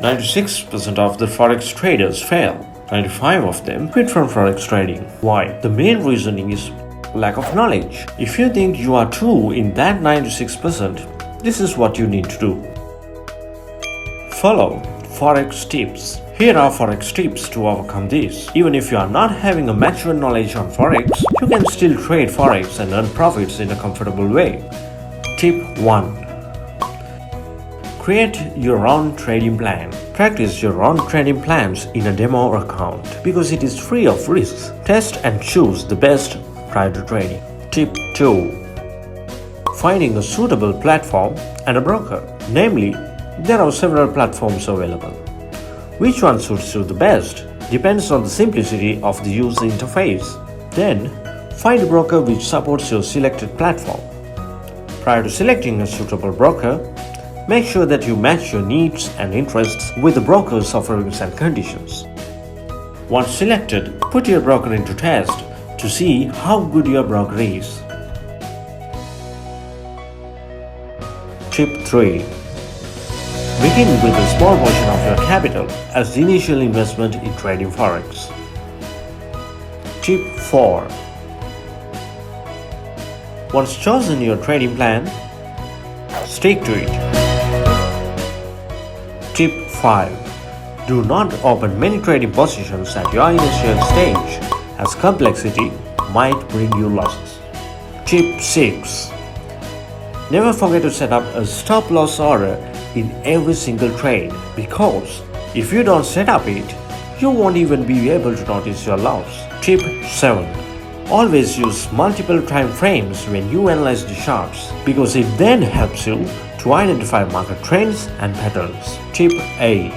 96% of the Forex traders fail. 95 of them quit from Forex trading. Why? The main reasoning is lack of knowledge. If you think you are true in that 96%, this is what you need to do. Follow Forex tips. Here are Forex tips to overcome this. Even if you are not having a mature knowledge on Forex, you can still trade Forex and earn profits in a comfortable way. Tip 1. Create your own trading plan. Practice your own trading plans in a demo account because it is free of risks. Test and choose the best prior to trading. Tip 2. Finding a suitable platform and a broker. Namely, there are several platforms available. Which one suits you the best depends on the simplicity of the user interface. Then, find a broker which supports your selected platform. Prior to selecting a suitable broker, make sure that you match your needs and interests with the broker's offerings and conditions. Once selected, put your broker into test to see how good your broker is. Tip 3. Begin with a small portion of your capital as the initial investment in trading Forex. Tip 4. Once chosen your trading plan, stick to it. Tip 5. Do not open many trading positions at your initial stage, as complexity might bring you losses. Tip 6. Never forget to set up a stop loss order in every single trade, because if you don't set up it, you won't even be able to notice your loss. Tip 7. Always use multiple time frames when you analyze the charts, because it then helps you to identify market trends and patterns. Tip 8.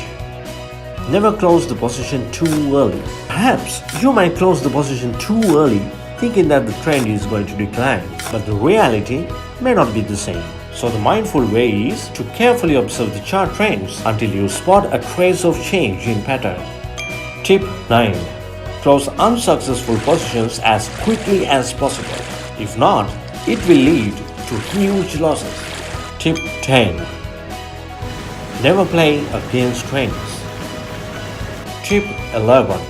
Never close the position too early. Perhaps you might close the position too early thinking that the trend is going to decline, but the reality may not be the same. So the mindful way is to carefully observe the chart trends until you spot a trace of change in pattern. Tip 9. Close unsuccessful positions as quickly as possible. If not, it will lead to huge losses. Tip 10. Never play against trends. Tip 11.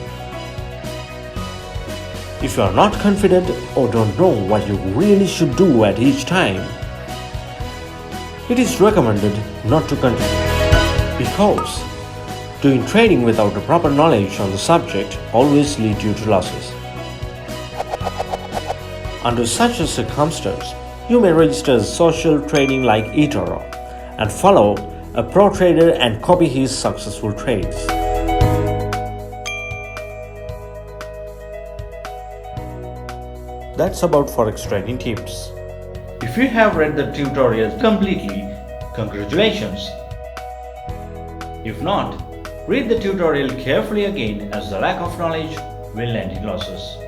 If you are not confident or don't know what you really should do at each time, it is recommended not to continue, because doing trading without a proper knowledge on the subject always leads you to losses. Under such a circumstance, you may register social trading like eToro and follow a pro trader and copy his successful trades. That's about Forex trading tips. If you have read the tutorial completely, congratulations. If not, read the tutorial carefully again, as the lack of knowledge will end in losses.